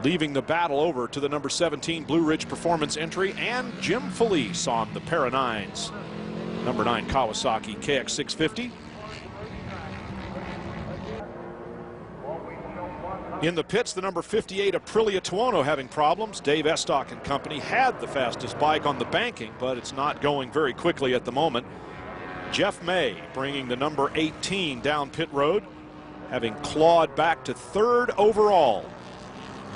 leaving the battle over to the number 17 Blue Ridge Performance entry and Jim Felice on the Para 9s. Number 9 Kawasaki KX650. In the pits, the number 58 Aprilia Tuono having problems. Dave Estock and company had the fastest bike on the banking, but it's not going very quickly at the moment. Jeff May bringing the number 18 down pit road, having clawed back to 3rd overall.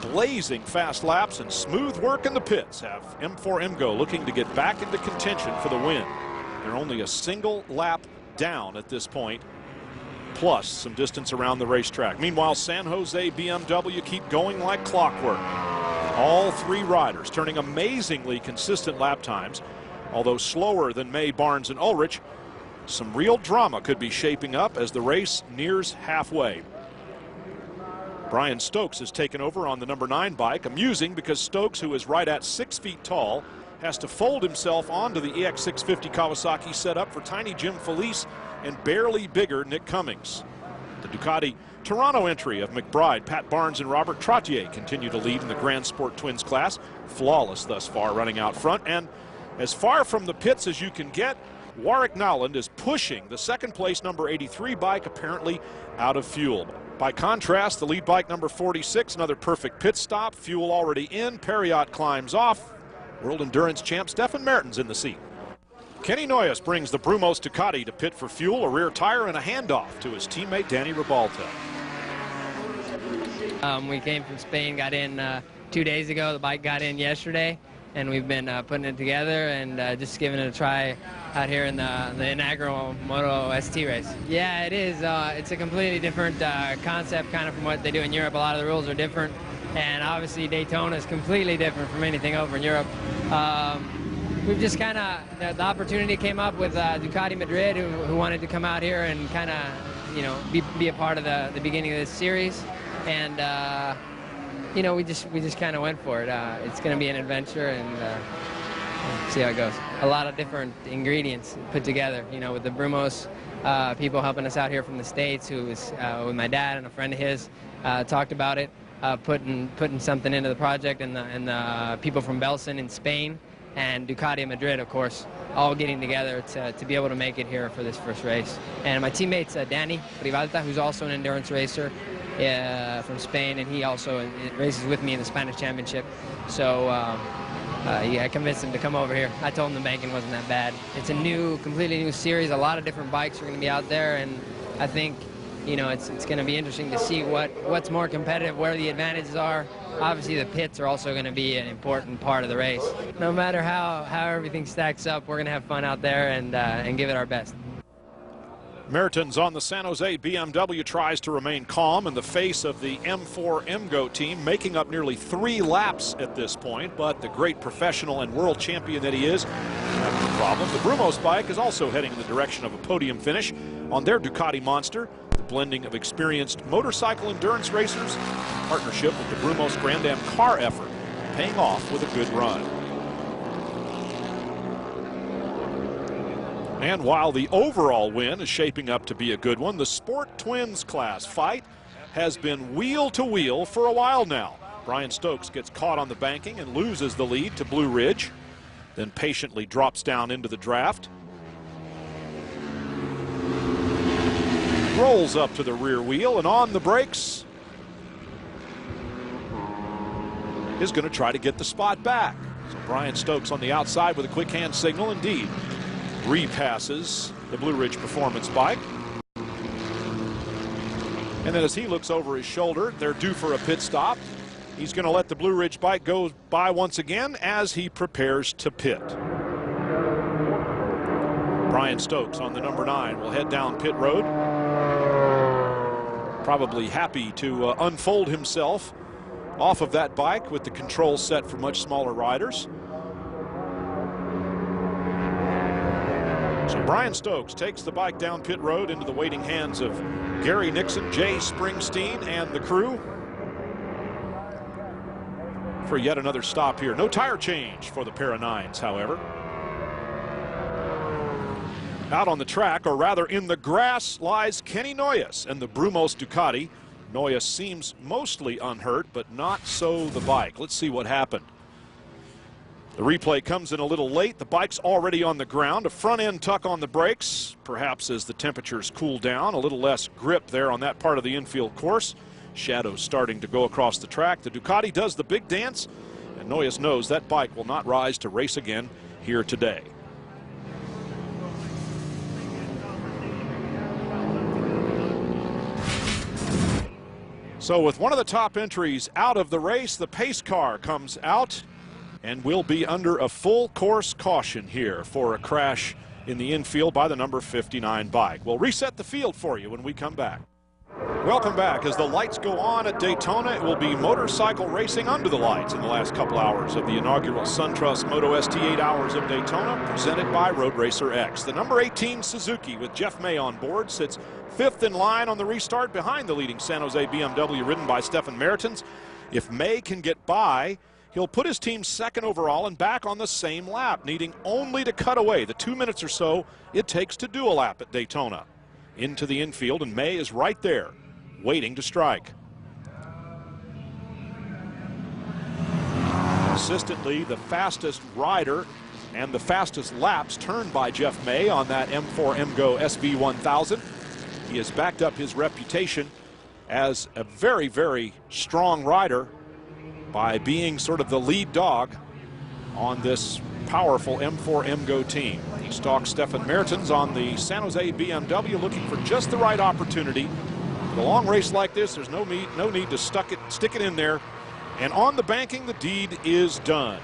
Blazing fast laps and smooth work in the pits have M4 Emgo looking to get back into contention for the win. They're only a single lap down at this point, plus some distance around the racetrack. Meanwhile, San Jose BMW keep going like clockwork. All 3 riders turning amazingly consistent lap times, although slower than May, Barnes, and Ulrich. Some real drama could be shaping up as the race nears halfway. Brian Stokes has taken over on the number 9 bike. Amusing because Stokes, who is right at 6 feet tall, has to fold himself onto the EX650 Kawasaki set up for tiny Jim Felice and barely bigger Nick Cummings. The Ducati Toronto entry of McBride, Pat Barnes, and Robert Trottier continue to lead in the Grand Sport Twins class. Flawless thus far, running out front. And as far from the pits as you can get, Warwick Nowland is pushing the 2nd place number 83 bike, apparently out of fuel. By contrast, the lead bike number 46, another perfect pit stop, fuel already in. Perriot climbs off. World Endurance champ Stefan Mertens in the seat. Kenny Noyes brings the Brumos Ducati to pit for fuel, a rear tire, and a handoff to his teammate Danny Ribalta. We came from Spain, got in 2 days ago. The bike got in yesterday, and we've been putting it together and just giving it a try out here in the inaugural Moto ST race. Yeah, it is. It's a completely different concept kind of from what they do in Europe. A lot of the rules are different, and obviously Daytona is completely different from anything over in Europe. We've just kind of, the opportunity came up with Ducati Madrid, who wanted to come out here and kind of, you know, be a part of the beginning of this series. And, you know, we just kind of went for it. It's going to be an adventure, and see how it goes. A lot of different ingredients put together, you know, with the Brumos people helping us out here from the States, who was with my dad and a friend of his, talked about it, putting something into the project, and the people from Belsen in Spain and Ducati Madrid, of course, all getting together to be able to make it here for this first race. And my teammate's Danny Ribalta, who's also an endurance racer from Spain, and he also races with me in the Spanish Championship. So yeah, I convinced him to come over here. I told him the banking wasn't that bad. It's a completely new series. A lot of different bikes are going to be out there, and I think, you know, it's going to be interesting to see what's more competitive, where the advantages are. Obviously, the pits are also going to be an important part of the race. No matter how everything stacks up, we're going to have fun out there and give it our best. Mertens on the San Jose BMW tries to remain calm in the face of the M4 Emgo team, making up nearly 3 laps at this point, but the great professional and world champion that he is having a problem. The Brumos bike is also heading in the direction of a podium finish on their Ducati Monster. The blending of experienced motorcycle endurance racers, partnership with the Brumos Grand Am car effort, paying off with a good run. And while the overall win is shaping up to be a good one, the Sport Twins class fight has been wheel to wheel for a while now. Brian Stokes gets caught on the banking and loses the lead to Blue Ridge, then patiently drops down into the draft. Rolls up to the rear wheel, and on the brakes is going to try to get the spot back. So Brian Stokes on the outside with a quick hand signal, indeed repasses the Blue Ridge Performance bike. And then as he looks over his shoulder, they're due for a pit stop. He's going to let the Blue Ridge bike go by once again as he prepares to pit. Brian Stokes on the number 9 will head down pit road. Probably happy to unfold himself off of that bike with the controls set for much smaller riders. So Brian Stokes takes the bike down pit road into the waiting hands of Gary Nixon, Jay Springsteen, and the crew for yet another stop here. No tire change for the Para 9s, however. Out on the track, or rather in the grass, lies Kenny Noyes and the Brumos Ducati. Noya seems mostly unhurt, but not so the bike. Let's see what happened. The replay comes in a little late. The bike's already on the ground. A front end tuck on the brakes, perhaps as the temperatures cool down. A little less grip there on that part of the infield course. Shadows starting to go across the track. The Ducati does the big dance, and Noyes knows that bike will not rise to race again here today. So with one of the top entries out of the race, the pace car comes out and will be under a full course caution here for a crash in the infield by the number 59 bike. We'll reset the field for you when we come back. Welcome back. As the lights go on at Daytona, it will be motorcycle racing under the lights in the last couple hours of the inaugural SunTrust Moto ST 8 Hours of Daytona, presented by Road Racer X. The number 18 Suzuki with Jeff May on board sits fifth in line on the restart behind the leading San Jose BMW ridden by Stefan Mertens. If May can get by, he'll put his team second overall and back on the same lap, needing only to cut away the 2 minutes or so it takes to do a lap at Daytona. Into the infield, and May is right there, waiting to strike. Consistently the fastest rider and the fastest laps turned by Jeff May on that M4 MGO SV1000. He has backed up his reputation as a very, very strong rider by being sort of the lead dog on this powerful M4 MGO team. He stalks Stefan Mertens on the San Jose BMW, looking for just the right opportunity. In a long race like this, there's no need to stick it in there. And on the banking, the deed is done.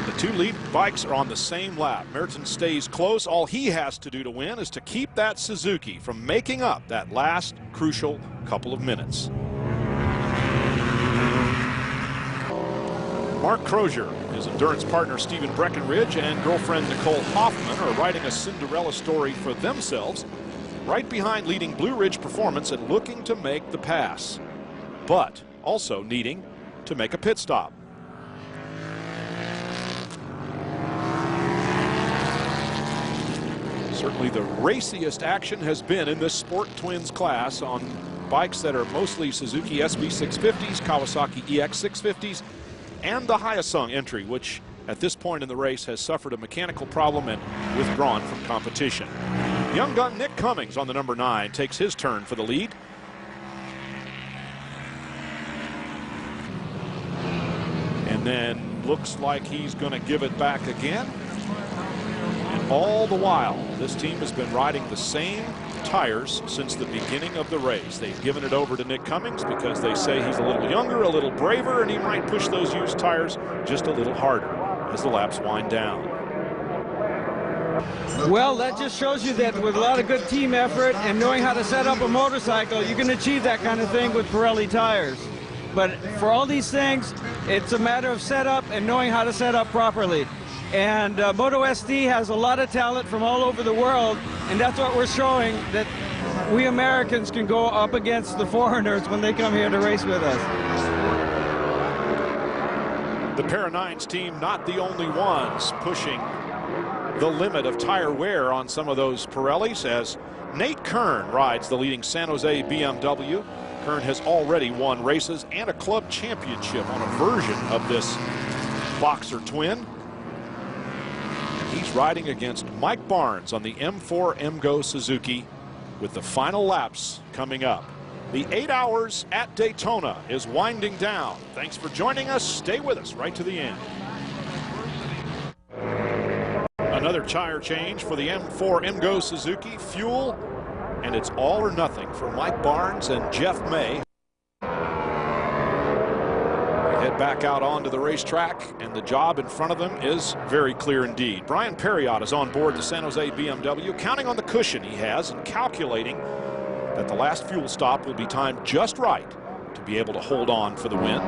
The two lead bikes are on the same lap. Mertens stays close. All he has to do to win is to keep that Suzuki from making up that last crucial couple of minutes. Mark Crozier, his endurance partner Stephen Breckenridge, and girlfriend Nicole Hoffman are writing a Cinderella story for themselves, right behind leading Blue Ridge Performance and looking to make the pass, but also needing to make a pit stop. Certainly the raciest action has been in this Sport Twins class on bikes that are mostly Suzuki SV650s, Kawasaki EX650s, and the Hyosung entry, which at this point in the race has suffered a mechanical problem and withdrawn from competition. Young gun Nick Cummings on the number 9 takes his turn for the lead. And then looks like he's going to give it back again. And all the while, this team has been riding the same tires since the beginning of the race. They've given it over to Nick Cummings because they say he's a little younger, a little braver, and he might push those used tires just a little harder as the laps wind down. Well, that just shows you that with a lot of good team effort and knowing how to set up a motorcycle, you can achieve that kind of thing with Pirelli tires. But for all these things, it's a matter of setup and knowing how to set up properly. And Moto ST has a lot of talent from all over the world, and that's what we're showing, that we Americans can go up against the foreigners when they come here to race with us. The Para 9's team not the only ones pushing the limit of tire wear on some of those Pirellis, as Nate Kern rides the leading San Jose BMW. Kern has already won races and a club championship on a version of this Boxer twin. He's riding against Mike Barnes on the M4 MGO Suzuki with the final laps coming up. The 8 hours at Daytona is winding down. Thanks for joining us. Stay with us right to the end. Another tire change for the M4 MGO Suzuki. Fuel, and it's all or nothing for Mike Barnes and Jeff May. Head back out onto the racetrack, and the job in front of them is very clear indeed. Brian Perriott is on board the San Jose BMW, counting on the cushion he has and calculating that the last fuel stop will be timed just right to be able to hold on for the win.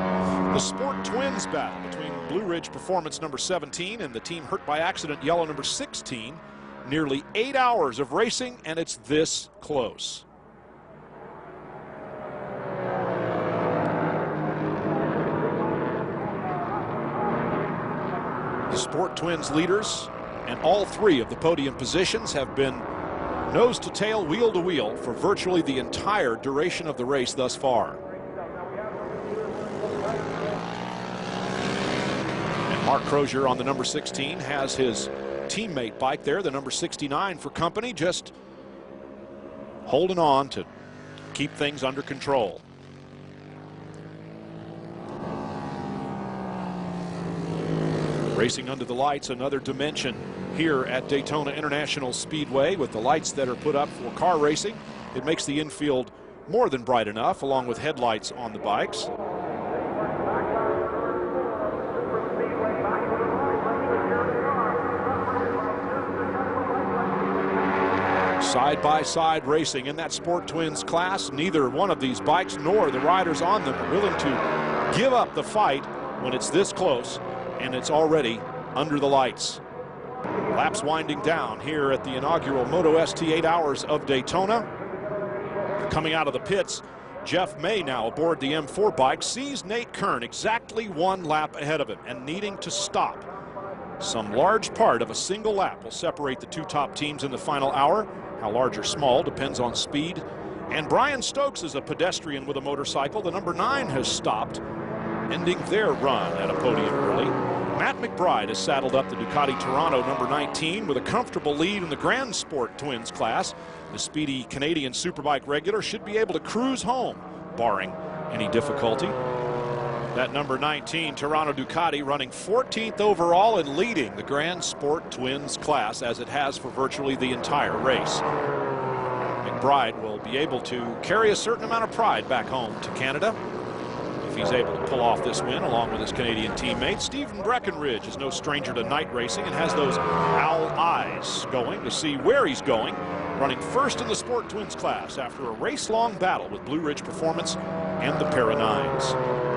The Sport Twins battle between Blue Ridge Performance number 17 and the team hurt by accident yellow number 16. Nearly 8 hours of racing, and it's this close. The Sport Twins leaders and all three of the podium positions have been nose to tail, wheel to wheel for virtually the entire duration of the race thus far. And Mark Crozier on the number 16 has his teammate bike there, the number 69 for company, just holding on to keep things under control. Racing under the lights, another dimension here at Daytona International Speedway with the lights that are put up for car racing. It makes the infield more than bright enough, along with headlights on the bikes. Side-by-side racing in that Sport Twins class. Neither one of these bikes nor the riders on them are willing to give up the fight when it's this close and it's already under the lights. Laps winding down here at the inaugural Moto ST 8 Hours of Daytona. Coming out of the pits, Jeff May now aboard the M4 bike sees Nate Kern exactly one lap ahead of him and needing to stop. Some large part of a single lap will separate the two top teams in the final hour. How large or small depends on speed. And Brian Stokes is a pedestrian with a motorcycle. The number 9 has stopped, ending their run at a podium early. Matt McBride has saddled up the Ducati Toronto number 19 with a comfortable lead in the Grand Sport Twins class. The speedy Canadian Superbike regular should be able to cruise home, barring any difficulty. That number 19 Toronto Ducati running 14th overall and leading the Grand Sport Twins class as it has for virtually the entire race. McBride will be able to carry a certain amount of pride back home to Canada if he's able to pull off this win along with his Canadian teammate. Stephen Breckenridge is no stranger to night racing and has those owl eyes going to see where he's going, running first in the Sport Twins class after a race-long battle with Blue Ridge Performance and the Para 9s.